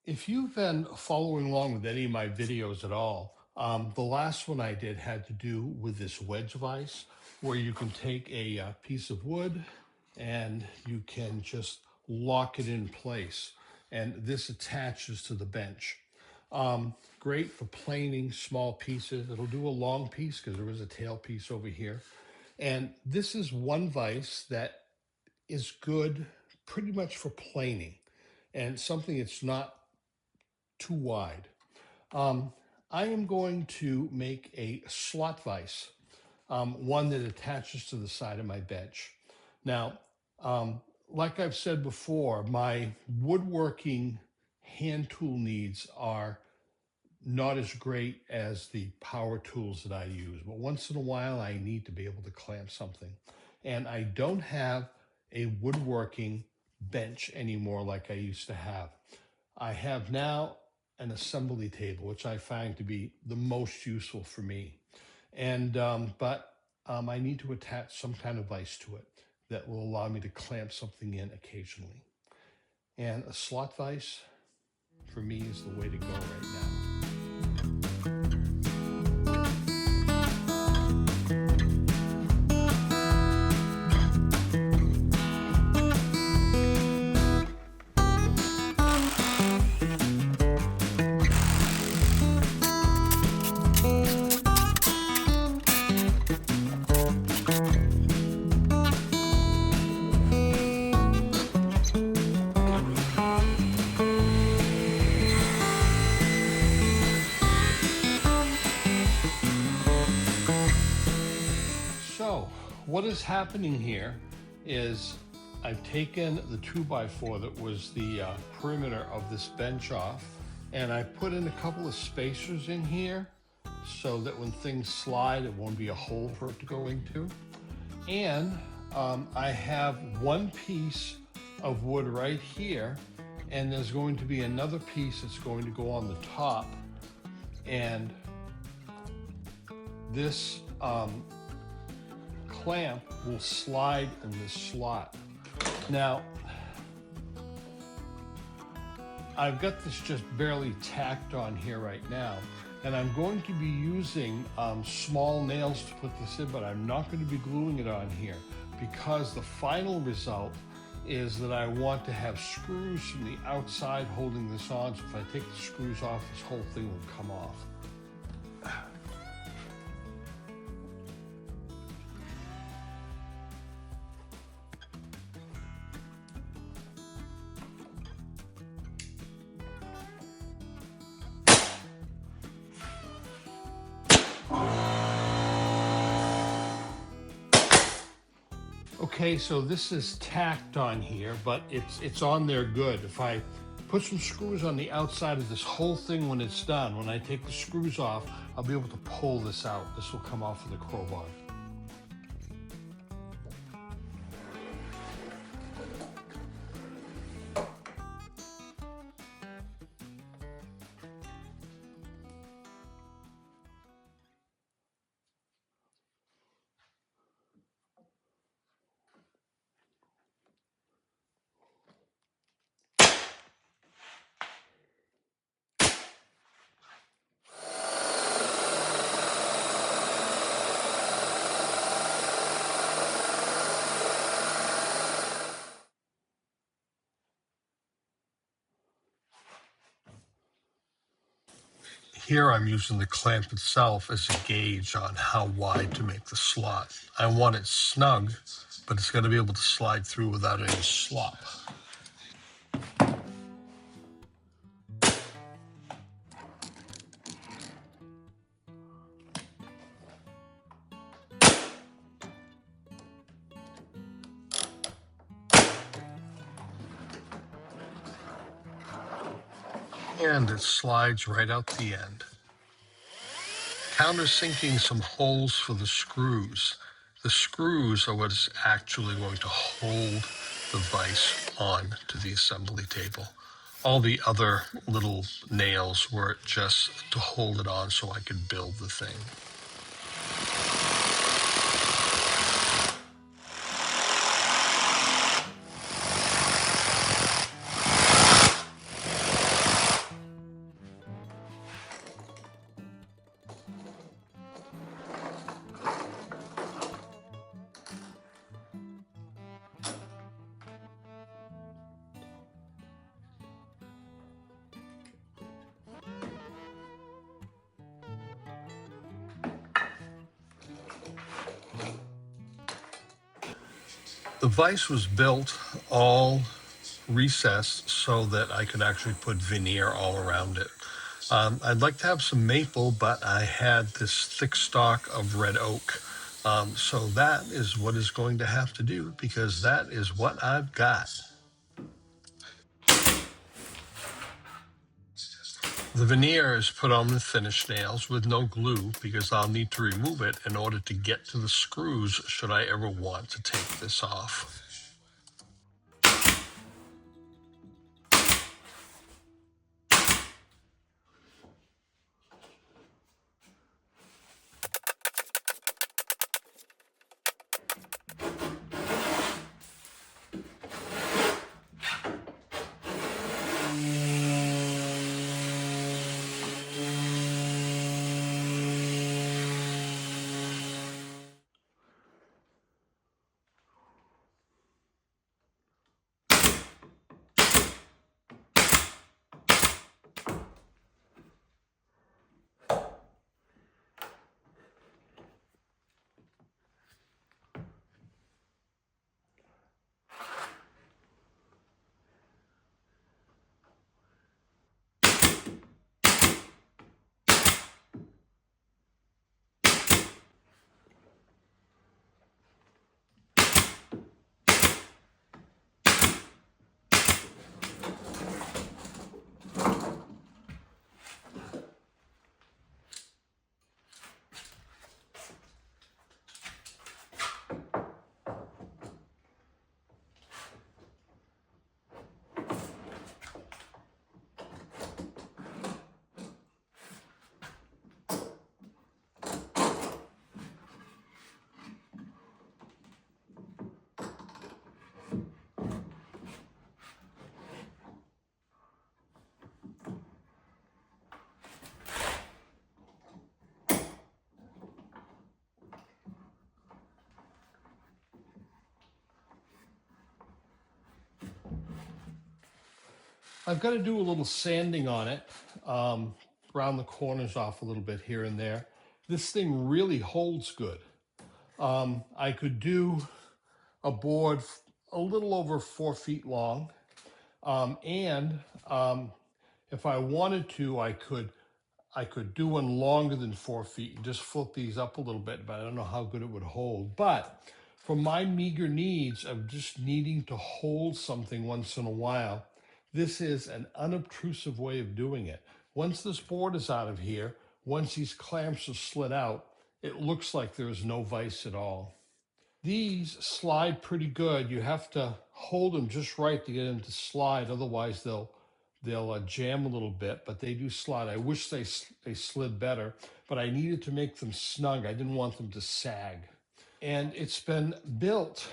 If you've been following along with any of my videos at all, the last one I did had to do with this wedge vise, where you can take a piece of wood and you can just lock it in place. And this attaches to the bench. Great for planing small pieces. It'll do a long piece because there is a tail piece over here. And this is one vise that is good pretty much for planing and something that's not too wide. I am going to make a slot vise, one that attaches to the side of my bench. Now, like I've said before, my woodworking hand tool needs are not as great as the power tools that I use, but once in a while I need to be able to clamp something. And I don't have a woodworking bench anymore like I used to have. I have now an assembly table, which I find to be the most useful for me. And I need to attach some kind of vise to it that will allow me to clamp something in occasionally. And a slot vise, for me, is the way to go right now. So what is happening here is I've taken the 2x4 that was the perimeter of this bench off, and I put in a couple of spacers in here so that when things slide, it won't be a hole for it to go into. And I have one piece of wood right here, and there's going to be another piece that's going to go on the top, and this clamp will slide in this slot. Now, I've got this just barely tacked on here right now, and I'm going to be using small nails to put this in, but I'm not going to be gluing it on here because the final result is that I want to have screws from the outside holding this on, so if I take the screws off, this whole thing will come off. Okay, so this is tacked on here, but it's on there good. If I put some screws on the outside of this whole thing when it's done, when I take the screws off, I'll be able to pull this out. This will come off with a crowbar. Here I'm using the clamp itself as a gauge on how wide to make the slot. I want it snug, but it's got to be able to slide through without any slop. And it slides right out the end. Countersinking some holes for the screws. The screws are what is actually going to hold the vise on to the assembly table. All the other little nails were just to hold it on so I could build the thing. The vise was built all recessed so that I could actually put veneer all around it. I'd like to have some maple, but I had this thick stock of red oak. So that is what is going to have to do, because that is what I've got. The veneer is put on the finished nails with no glue, because I'll need to remove it in order to get to the screws should I ever want to take this off. I've got to do a little sanding on it, round the corners off a little bit here and there. This thing really holds good. I could do a board a little over 4 feet long, and if I wanted to, I could do one longer than 4 feet and just flip these up a little bit, but I don't know how good it would hold. But for my meager needs of just needing to hold something once in a while, this is an unobtrusive way of doing it. Once this board is out of here, once these clamps are slid out, it looks like there is no vise at all. These slide pretty good. You have to hold them just right to get them to slide. Otherwise, they'll jam a little bit, but they do slide. I wish they slid better, but I needed to make them snug. I didn't want them to sag. And it's been built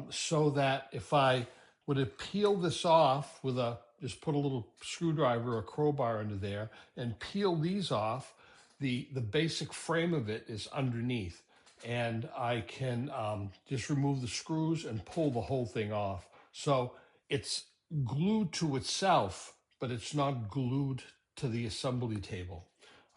so that if I would have peeled this off with just put a little screwdriver or crowbar into there and peel these off, the basic frame of it is underneath. And I can just remove the screws and pull the whole thing off. So it's glued to itself, but it's not glued to the assembly table.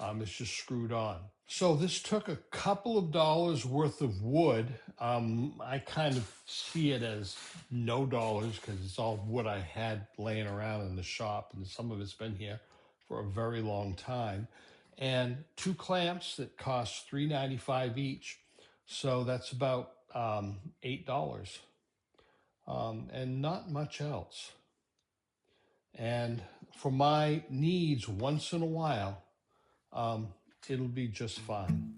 It's just screwed on. So this took a couple of dollars worth of wood. I kind of see it as no dollars because it's all wood I had laying around in the shop, and some of it's been here for a very long time. And 2 clamps that cost $3.95 each. So that's about $8, and not much else. And for my needs, once in a while, it'll be just fine.